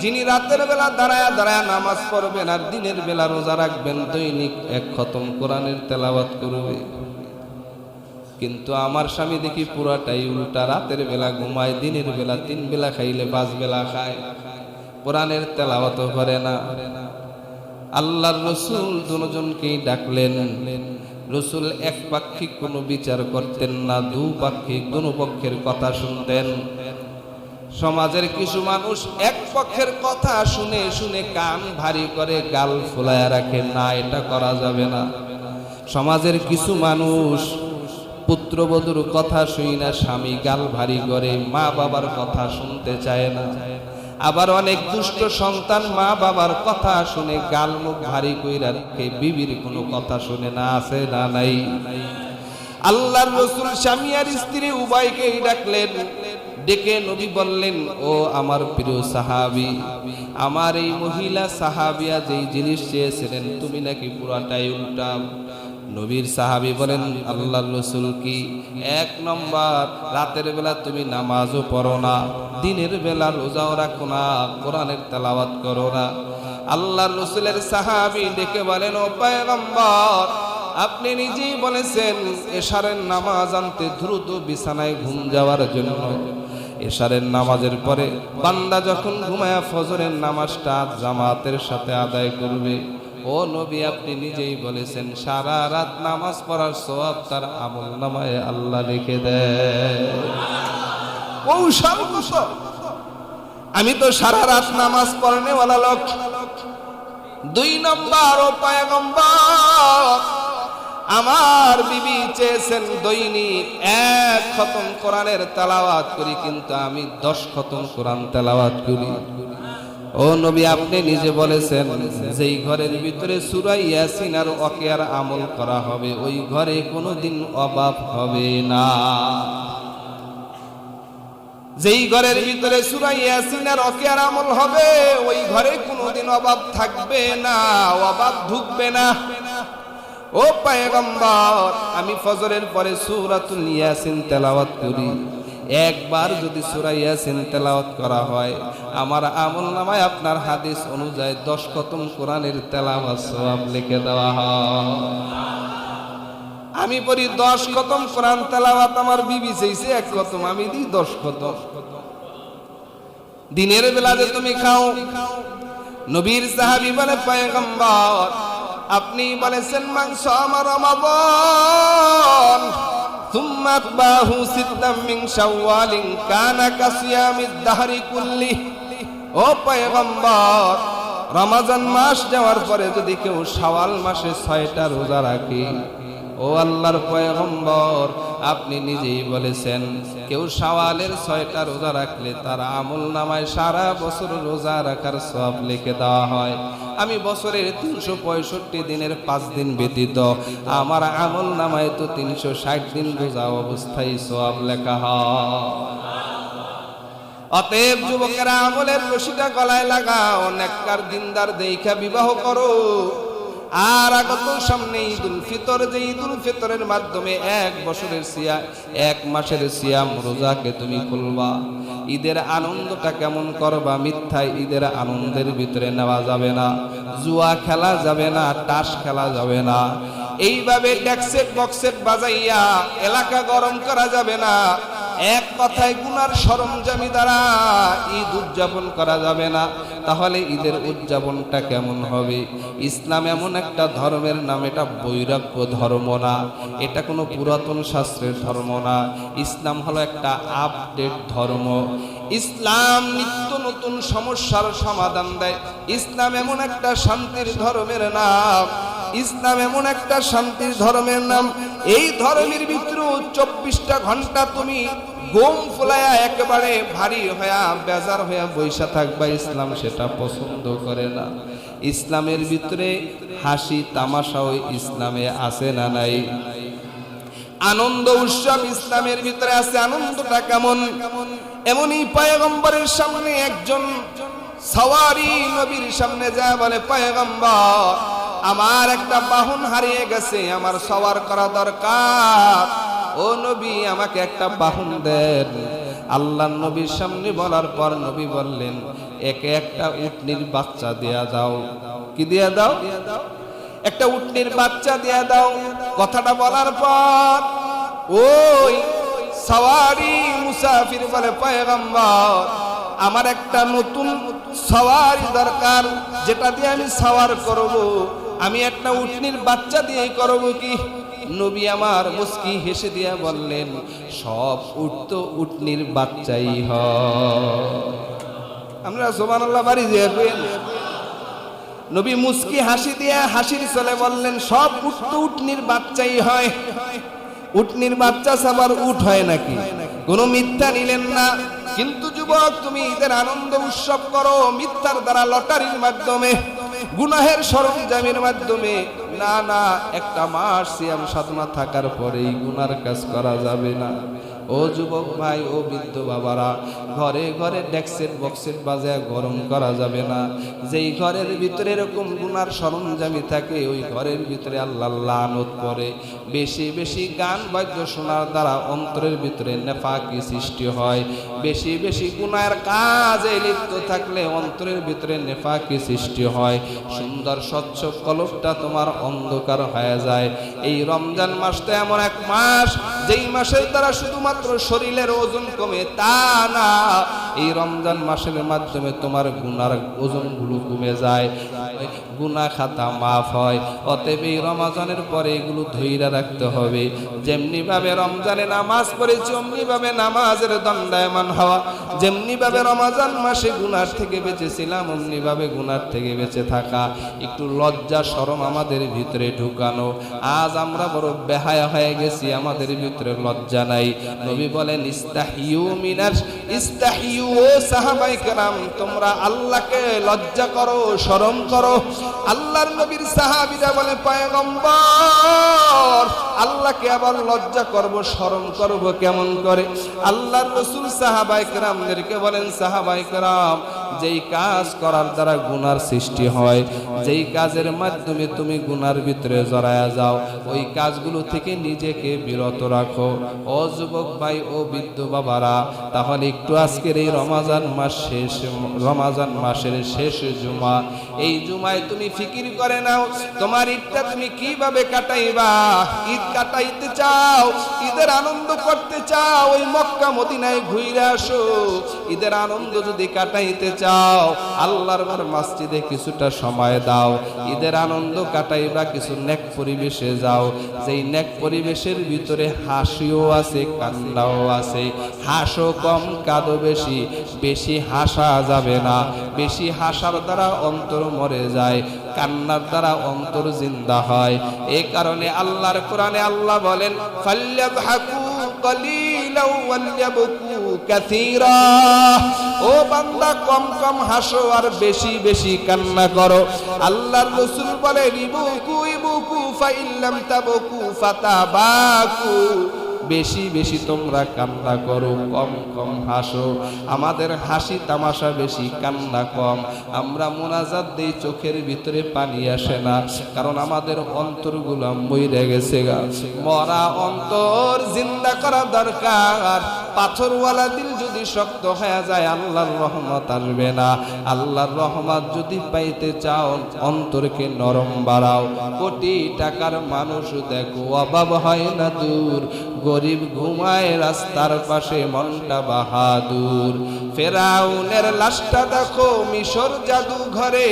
A: যিনি রাতের বেলা দাঁড়ায়া দাঁড়ায়া নামাজ পড়বেন আর দিনের বেলা রোজা রাখবেন, দৈনিক 1 খতম কোরআনের তেলাওয়াত করবে। কিন্তু আমার স্বামী দেখি পুরাটাই উল্টা, রাতের বেলা ঘুমায়, দিনের বেলা 3 বেলা খাইলে 5 বেলা খায়, কোরআনের তেলাওয়াত করে না। আল্লাহর রাসূল দুজনকেই ডাকলেন। রাসূল একপাক্ষিক কোনো বিচার করতেন না, দুপাক্ষিক দুনো পক্ষের কথা শুনতেন। সমাজের কিছু মানুষ এক পক্ষের কথা শুনে শুনে কান ভারী করে গাল ফুলায়া রাখে, না এটা করা যাবে না। সমাজের কিছু মানুষ পুত্রবধূর কথা শুই না স্বামী গাল ভারী করে, মা বাবার কথা শুনতে চায় না। আবার অনেক দুষ্ট সন্তান মা বাবার কথা শুনে গাল মুখ ভারী কইরা রাখে, বিবির কোনো কথা শুনে না। আছে না নাই? আল্লাহর রাসূল স্বামী আর স্ত্রী উভয়কেই ডাকলেন। ডেকে নবী বললেন, ও আমার প্রিয় সাহাবী, আমার এই মহিলা সাহাবিয়া যেই জিনিস চেয়েছিলেন তুমি নাকি পুরাটাই উল্টা। নবীর সাহাবী বলেন, আল্লাহর রাসূল কি? 1 নম্বর, রাতের বেলা তুমি নামাজও পড়ো না, দিনের বেলা রোজাও রাখো না, কোরআনের তেলাওয়াত করো না। আল্লাহর রাসূলের সাহাবী ডেকে বলেন, ও পয়গম্বর, আপনি নিজেই বলেছেন এশারের নামাজ আনতে দ্রুত বিছানায় ঘুম যাওয়ার জন্য। এশারের নামাজের পরে বান্দা যখন ঘুমায়া ফজরের নামাজটা জামাতের সাথে আদায় করবে। ও নবী, আপনি নিজেই বলেছেন সারা রাত নামাজ পড়ার সওয়াব তার আমলনামায় আল্লাহ লিখে দেয়। কৌশল কুশল। আমি তো সারা রাত নামাজ পড়নেওয়ালা লোক। 2 নম্বর, ও পয়গম্বর, আমার বিবি চেয়েছেন দৈনিক 1 খতম কোরআনের তেলাওয়াত করি, কিন্তু আমি 10 খতম কোরআন তেলাওয়াত করি। ও নবী, আপনি নিজে বলেছেন যেই ঘরের ভিতরে সূরা ইয়াসিন আর ওয়াকিয়ার আমল করা হবে, ওই ঘরে কোনোদিন অভাব হবে না। যেই ঘরের ভিতরে সূরা ইয়াসিন আর ওয়াকিয়ার আমল হবে, ওই ঘরে কোনোদিন অভাব থাকবে না, অভাব ঢুকবে না। ও পয়গম্বর, আমি ফজরের পরে সূরাতুল ইয়াসিন তেলাওয়াত করি। একবার যদি সূরা ইয়াসিন তেলাওয়াত করা হয়, আমার আমলনামায় আপনার হাদিস অনুযায়ী 10 খতম কোরআনের তেলাওয়াত সওয়াব লিখে দেওয়া হয়। আমি পড়ি 10 খতম কোরআন তেলাওয়াত, আমার বিবি চাইছে 1 খতম, আমি দিই 10 খতম। দিনের বেলা যে তুমি খাও। নবীর সাহাবী বলে, পয়গম্বর, আপনি বলেছেন মাংস আমার রমাদান, সুম্মা আতবাহু 6 মিন শাওয়ালিন কানা কাসিয়ামিদ দাহরি কুল্লি। ও পয়গম্বর, রমজান মাস যাওয়ার পরে যদি কেউ শাওয়াল মাসে 6টা রোজা রাখে, ও আল্লাহর পয়গম্বর, আপনি নিজেই বলেছেন কেউ শাওয়ালের 6টা রোজা রাখলে তার আমলনামায় সারা বছর রোজা রাখার সওয়াব লিখে দেওয়া হয়। আমি বছরের 365 দিনের 5 দিন ব্যতীত আমার আমল নামায় তো 360 দিন রোজা অবস্থায় সওয়াব লেখা হয়। অতএব যুবকেরা আমলের রশিটা গলায় লাগাও, নেককার দিনদার দেখা বিবাহ করো। আর আগত সামনে ঈদুল ফিতর, যে ঈদুল ফিতরের মাধ্যমে 1 বছরের সিয়াম, 1 মাসের সিয়াম রোজাকে তুমি খুলবা। ঈদের আনন্দটা কেমন করবা? মিথ্যায় ঈদের আনন্দের ভিতরে নেওয়া যাবে না, জুয়া খেলা যাবে না, তাস খেলা যাবে না, এইভাবে ডেক্সেট বক্সেট বাজাইয়া এলাকা গরম করা যাবে না, এক কথায় গুনার সরঞ্জামি দ্বারা ঈদ উদযাপন করা যাবে না। তাহলে ঈদের উদযাপনটা কেমন হবে? ইসলাম এমন একটা ধর্মের নাম, এটা বৈরাগ্য ধর্ম না, এটা কোনো পুরাতন শাস্ত্রের ধর্ম না। ইসলাম হলো একটা আপডেট ধর্ম। ইসলাম নিত্য নতুন সমস্যার সমাধান দেয়। ইসলাম এমন একটা শান্তির ধর্মের নাম, ইসলাম এমন একটা শান্তির ধর্মের নাম। এই ধর্মের ভিতরে 24টা ঘন্টা তুমি গোম ফুলায়া একেবারে ভারী হয়া বেজার হয়া বৈশা থাকবা, ইসলাম সেটা পছন্দ করে না। ইসলামের ভিতরে হাসি তামাশাও ইসলামে আছে না নাই? আনন্দ উৎসব ইসলামের ভিতরে আছে। আনন্দটা কেমন? এমনই পয়গম্বরের সামনে একজন সওয়ারি নবীর সামনে যায়, বলে পয়গম্বর, আমার একটা বাহন হারিয়ে গেছে, আমার সওয়ার করা দরকার, ও নবী আমাকে একটা বাহন দেন। আল্লাহ নবীর সামনে বলার পর নবী বললেন, একে একটা উটনির বাচ্চা দেয়া দাও। কি দেয়া দাও? একটা উটনির বাচ্চা দেয়া দাও। কথাটা বলার পর ওই সওয়ারি মুসাফির বলে, পয়গম্বর আমার একটা নতুন সওয়ারি দরকার, যেটা দিয়ে আমি সওয়ার করব, আমি একটা উটনির বাচ্চা দিয়ে করব কি? নবী আমার মুস্কি হেসে দিয়া বললেন, সব উট তো উটনির বাচ্চাই হয়। আমরা সুবহানাল্লাহ বাড়ি যে নবী মুস্কি হাসি দিয়া হাসির চলে বললেন, সব উট তো উটনির বাচ্চাই হয়। উটনির বাচ্চা সবার উট হয় নাকি? কোনো মিথ্যা নিলেন না। কিন্তু যুবক, তুমি ঈদের আনন্দ উৎসব করো মিথ্যার দ্বারা, লটারির মাধ্যমে, গুনাহের সরঞ্জামের মাধ্যমে না। না, একটা মাস সিয়াম সাধনা থাকার পরেই গুনার কাজ করা যাবে না। ও যুবক ভাই, ও বৃদ্ধ বাবারা, ঘরে ঘরে ডেক্সেট বক্সেট বাজায় গরম করা যাবে না। যেই ঘরের ভিতরে এরকম গুনার সরঞ্জামি থাকে, ওই ঘরের ভিতরে আল্লাহ লানত করে। বেশি বেশি গান বাদ্য শোনার দ্বারা অন্তরের ভিতরে নেফাকি সৃষ্টি হয়। বেশি বেশি গুনার কাজে লিপ্ত থাকলে অন্তরের ভিতরে নেফাকি সৃষ্টি হয়। সুন্দর স্বচ্ছ কলবটা তোমার অন্ধকার হয়ে যায়। এই রমজান মাসটা এমন এক মাস, যেই মাসের দ্বারা শুধুমাত্র শরীরের ওজন কমে তা না, এই রমজান মাসের মাধ্যমে তোমার গুনার ওজনগুলো কমে যায়, গুনাহ খাতা মাফ হয়। অতএব এই রমজানের পরে এগুলো ধইরা রাখতে হবে। যেমনি ভাবে রমজানে নামাজ পড়েছি, অমনি ভাবে নামাজের দণ্ডায়মান হওয়া। যেমনি ভাবে রমজান মাসে গুনার থেকে বেঁচেছিলাম, অমনি ভাবে গুনার থেকে বেঁচে থাকা। একটু লজ্জা শরম আমাদের ভিতরে ঢুকানো। আজ আমরা বড় বেহায়া হয়ে গেছি, আমাদের ভিতরে লজ্জা নাই। নবী বলেন, ইস্তাহিউ মিনাস ইস্তাহিউ, ও সাহাবায়ে কেরাম, তোমরা আল্লাহকে লজ্জা করো, শরম করো। আল্লাহর নবীর সাহাবীরা বলে, পয়গম্বর আল্লাহকে আবার লজ্জা করব, শরম করব কেমন করে? আল্লাহর রাসূল সাহাবায়ে কেরামদেরকে বলেন, সাহাবায়ে কেরাম, যেই কাজ করার দ্বারা গুনার সৃষ্টি হয়, যেই কাজের মাধ্যমে তুমি গুনার ভিতরে জড়ায়া যাও, ওই কাজগুলো থেকে নিজেকে বিরত রাখো। ও যুবক ভাই, ও বৃদ্ধ বাবারা, তাহলে একটু আজকের এই রমজান মাসের শেষ জুমা, এই জুমায় তুমি ফিকির করে নাও, তোমার ঈদটা তুমি কিভাবে কাটাইবা। ঈদ কাটাইতে চাও, ঈদের আনন্দ করতে চাও, ওই মক্কা মদিনায় ঘুরে আসো। ঈদের আনন্দ যদি কাটাইতে চাও, আল্লাহর ঘর মসজিদে কিছুটা সময় দাও। ঈদের আনন্দ কাটাইবা, কিছু নেক পরিবেশে যাও, যেই নেক পরিবেশের ভিতরে হাসিও আছে, কান্নাও আছে। হাসো কম, কাঁদো বেশি, বেশি হাসা যাবে না। বেশি হাসার দ্বারা অন্তর মরে যায়, কান্নার দ্বারা অন্তর জিন্দা হয়। এই কারণে আল্লাহর কোরআনে আল্লাহ বলেন, ফাল্যাযহাকু قليلا وليبكوا كثيرا ও বান্দা কম কম হাসো আর বেশি বেশি কান্না করো আল্লাহর রাসূল বলেন ইবুকু ইবুকু ফাইল্লাম তাবকু ফাতাবাকু বেশি বেশি তোমরা কান্না করো কম কম হাসো আমাদের হাসি তামাশা বেশি কান্না কম আমরা মুনাজাত দেই চোখের ভিতরে পানি আসে না কারণ আমাদের অন্তরগুলো মইরে গেছে গা মরা অন্তর জিন্দা করা দরকার পাথরওয়ালা দিল যদি শক্ত হয়ে যায় আল্লাহর রহমত আসবে না আল্লাহর রহমত যদি পাইতে চাও অন্তরকে নরম বাড়াও কোটি টাকার মানুষ দেখো অভাব হয় না দূর গরিব ঘুমায় রাস্তার পাশে মনটা বাহাদুর ফেরাউনের লাশটা দেখো মিশর জাদু ঘরে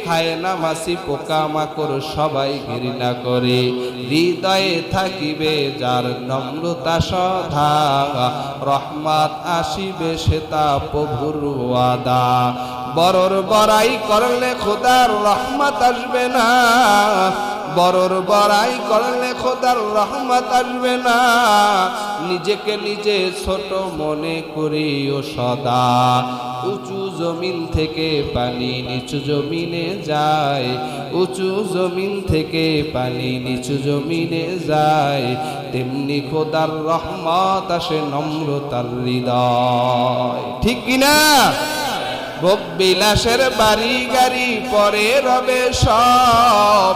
A: খায় না মাছি পোকা মাকড় সবাই ঘৃণা করে হৃদয়ে থাকিবে যার নম্রতা সধা রহমত আসিবে সে তা প্রভুর ওয়াদা বড়র বড়াই করলে খোদার রহমত আসবে না বড়র বড়াই করলে খোদার রহমত আসবে না নিজেকে নিজে ছোট মনে করিও সদা উঁচু জমিন থেকে পানি নিচু জমিনে যায় উঁচু জমিন থেকে পানি নিচু জমিনে যায় তেমনি খোদার রহমত আসে নম্রতার হৃদয় ঠিক কিনা ভোগ বিলাসের বাড়ি গাড়ি পরে রবে সব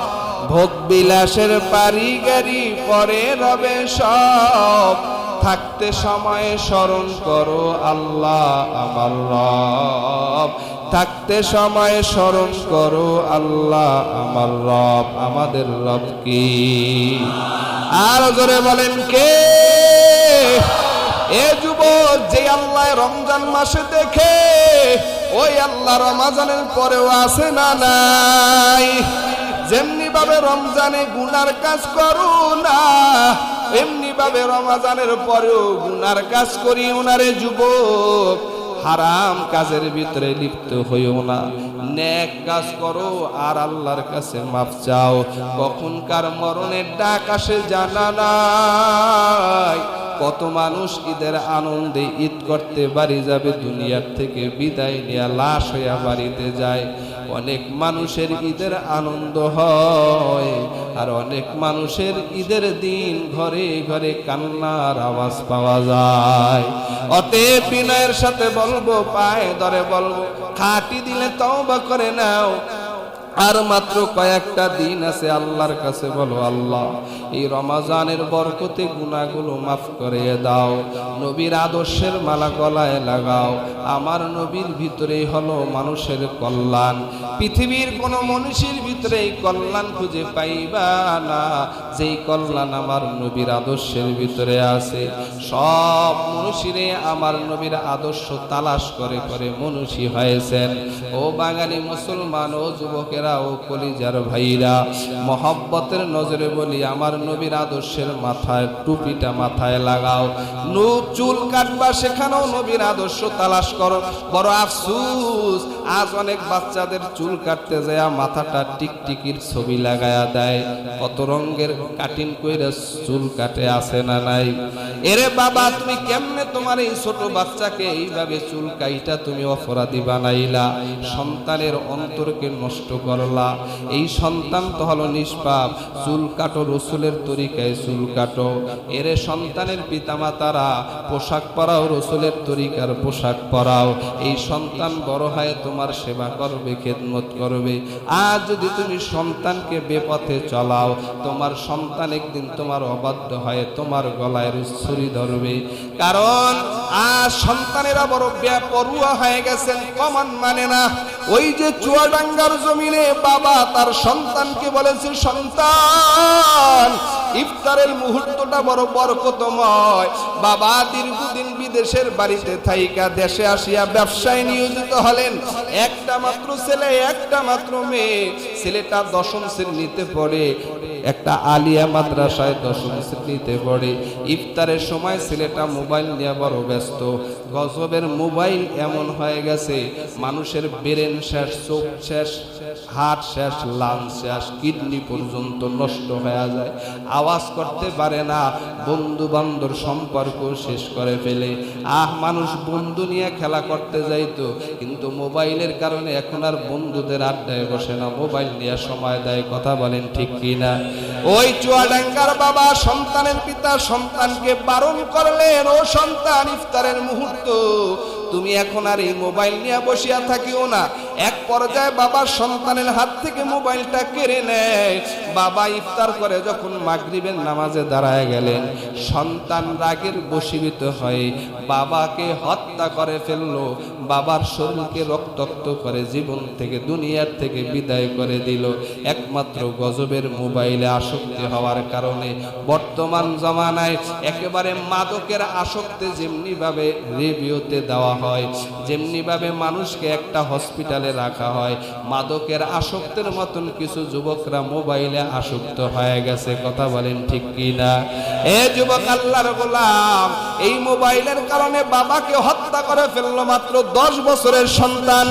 A: ভোগ বিলাসের বাড়ি গাড়ি পরে রবে সব থাকতে সময় স্মরণ করো আল্লাহ আমার রব থাকতে সময় স্মরণ করো আল্লাহ আমার রব আমাদের রব কি আর জোরে বলেন কে এ যুবক যে আল্লাহ রমজান মাসে দেখে ওই আল্লাহ রমজানের পরেও আছে না নাই যেমনি ভাবে রমজানে গুনার কাজ করো না এমনি ভাবে রমজানের পরেও গুনার কাজ করি ওনারে যুবক হারাম কাজের ভিতরে লিপ্ত হইও না নেক কাজ করো আর আল্লাহর কাছে মাফ চাও কখনকার মরণের ডাক আসে জানা নাই কত মানুষ ঈদের আনন্দে ঈদ করতে বাড়ি যাবে দুনিয়ার থেকে বিদায় নিয়ে লাশ হইয়া বাড়িতে যায় অনেক মানুষের ঈদের আনন্দ হয় আর অনেক মানুষের ঈদের দিন ঘরে ঘরে কান্নার আওয়াজ পাওয়া যায় অতএব বিনয়ের সাথে বলবো পায়ে ধরে বলবো খাঁটি দিলে তওবা করে নাও আর মাত্র কয়েকটা দিন আছে আল্লাহর কাছে বলো আল্লাহ এই রমজানের বরকতে গুনাহগুলো মাফ করে দাও নবীর আদর্শের মালা গলায় লাগাও আমার নবীর ভিতরেই হলো মানুষের কল্যাণ পৃথিবীর কোনো মনীষীর ভিতরে কল্যাণ খুঁজে পাইবা না যেই কল্যাণ আমার নবীর আদর্শের ভিতরে আছে সব মনীষীরে আমার নবীর আদর্শ তালাশ করে করে মনীষী হয়েছেন ও বাঙালি মুসলমান ও যুবকের ও কলিজার ভাইরা মহব্বতের নজরে বলি আমার নবীর আদর্শের মাথায় টুপিটা মাথায় লাগাও চুল কাটবা সেখানেও নবীর আদর্শ তালাশ করো বড় আফসোস আজ অনেক বাচ্চাদের চুল কাটতে যায় মাথাটা টিকটিকির ছবি লাগায়া দেয় কত রঙের কাটিং কইরা চুল কাটে আছে না নাই এরে বাবা তুমি কেমনে তোমার এই ছোট বাচ্চাকে এইভাবে চুল কাইটা তুমি অপরাধী বানাইলা সন্তানের অন্তরকে নষ্ট করলা এই সন্তান তো হলো নিষ্পাপ চুল কাটো রসুলের তরিকায় চুল কাটো এরে সন্তানের পিতামাতারা পোশাক পরাও রসুলের তরিকার পোশাক পরাও এই সন্তান বড় হয় তোমার সেবা করবে খেদমত করবে আজ যদি তুমি সন্তানকে বেপথে চলাও তোমার সন্তান একদিন তোমার অবাধ্য হয়ে তোমার গলায় ছুরি ধরবে কারণ আজ সন্তানেরা বড় বেপরোয়া হয়ে গেছেন কমান মানে না ওই যে চুয়াডাঙ্গার জমিনে বাবা তার সন্তানকে বলেছে সন্তান ইফতারের মুহূর্তটা বড় বরকতময় বাবা দীর্ঘদিন বিদেশের বাড়িতে থাইকা দেশে আসিয়া ব্যবসায় নিয়োজিত হলেন একটা মাত্র ছেলে একটা মাত্র মেয়ে ছেলেটা 10ম শ্রেণীতে পড়ে, একটা আলিয়া মাদ্রাসায় 10ম শ্রেণীতে পড়ে। ইফতারের সময় ছেলেটা মোবাইল নিয়ে বড় ব্যস্ত। গজবের মোবাইল এমন হয়ে গেছে, মানুষের ব্রেন শেষ, চোখ শেষ, হার্ট শেষ, লাংস শেষ, কিডনি পর্যন্ত নষ্ট হয়ে যায়, আওয়াজ করতে পারে না, বন্ধু বান্ধব সম্পর্ক শেষ করে ফেলে। মানুষ বন্ধু নিয়ে খেলা করতে যাইতো, কিন্তু মোবাইলের কারণে এখন আর বন্ধুদের আড্ডায় বসে না, মোবাইল নিয়ে সময় দেয়। কথা বলেন ঠিক কিনা? ওই চুয়াডাঙ্গার বাবা সন্তানের পিতা সন্তানকে বারণ করলেন, ও সন্তান, ইফতারের মুহূর্ত, তুমি এখন আর এই মোবাইল নিয়ে বসিয়া থাকিও না। এক পর্যায়ে বাবার সন্তানের হাত থেকে মোবাইলটা কেড়ে নেয়। বাবা ইফতার করে যখন মাগরিবের নামাজে দাঁড়ায় গেলেন, সন্তান রাগের বশীভূত হয়ে বাবাকে হত্যা করে ফেললো, বাবার শরীরকে রক্তাক্ত করে জীবন থেকে, দুনিয়ার থেকে বিদায় করে দিল, একমাত্র গজবের মোবাইলে আসক্তি হওয়ার কারণে। বর্তমান জমানায় একেবারে মাদকের আসক্তি যেমনি ভাবে রিভিউতে দেওয়া হয়, যেমনি ভাবে মানুষকে একটা হসপিটালে রাখা হয়, মাদকের আসক্তের মতন কিছু যুবকরা মোবাইলে আসক্ত হয়ে গেছে। কথা বলেন ঠিক কিনা? এ যুবক, আল্লাহর গোলাম, এই মোবাইলের কারণে বাবাকে হত্যা করে ফেললো মাত্র 10 বছরের সন্তান।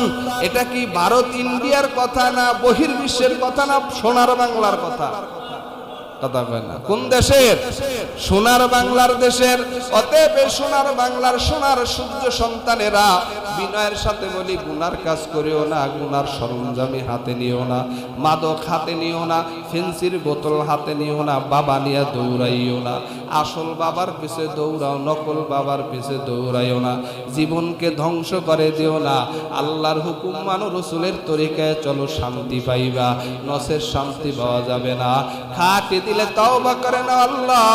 A: এটা কি ভারত ইন্ডিয়ার কথা না বহির্বিশ্বের কথা না সোনার বাংলার কথা? কথা কয় না। কোন দেশের? সোনার বাংলার দেশের। অতএব সোনার বাংলার সোনার সূর্য সন্তানেরা, বিনয়ের সাথে বলি, গুনার কাজ করিও না, গুনার সরঞ্জামি হাতে নিও না, মাদক হাতে নিও না, ফেন্সির বোতল হাতে নিও না, বাবা নিয়ে দৌড়াইও না। আসল বাবার পিছে দৌড়াও, নকল বাবার পিছে দৌড়াইও না। জীবনকে ধ্বংস করে দিও না। আল্লাহর হুকুম মানো, রসুলের তরিকায় চলো, শান্তি পাইবা, নসের শান্তি পাওয়া যাবে না। খাটি দিলে তওবা করে না। আল্লাহ,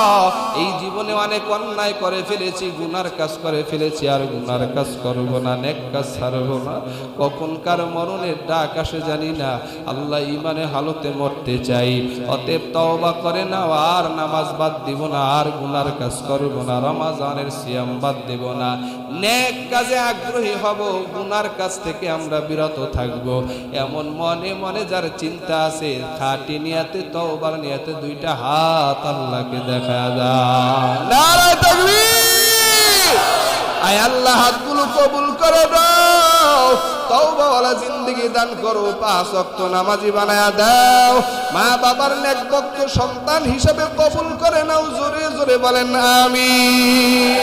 A: এই জীবনে অনেক অন্যায় করে ফেলেছি, গুনার কাজ করে ফেলেছি, আর গুনার কাজ করব না, নেক কাজ ছাড়ব না। কখনকার মরণের ডাক আসে জানি না। আল্লাহ, ইমানে হালতে মরতে চাই, অতএব তওবা করে না, আর নামাজ বাদ দিব না, আর গুনার কাজ করব না, রমজানের সিয়াম বাদ দিব না, নেক কাজে আগ্রহী হব, গুনার কাজ থেকে আমরা বিরত থাকব। এমন মনে মনে যার চিন্তা আছে, খাঁটি নিয়াতে, তওবার নিয়াতে দুইটা হাত আল্লাহকে দেখা যায়। নারে তাকবীর! আয় আল্লাহ, হাতগুলো কবুল করে দাও, তওবাওয়ালা জিন্দেগি দান করো, 5 ওয়াক্ত নামাজি বানায়া দাও, মা বাবার নেকবক্ত সন্তান হিসেবে কবুল করে নাও। জোরে জোরে বলেন আমিন।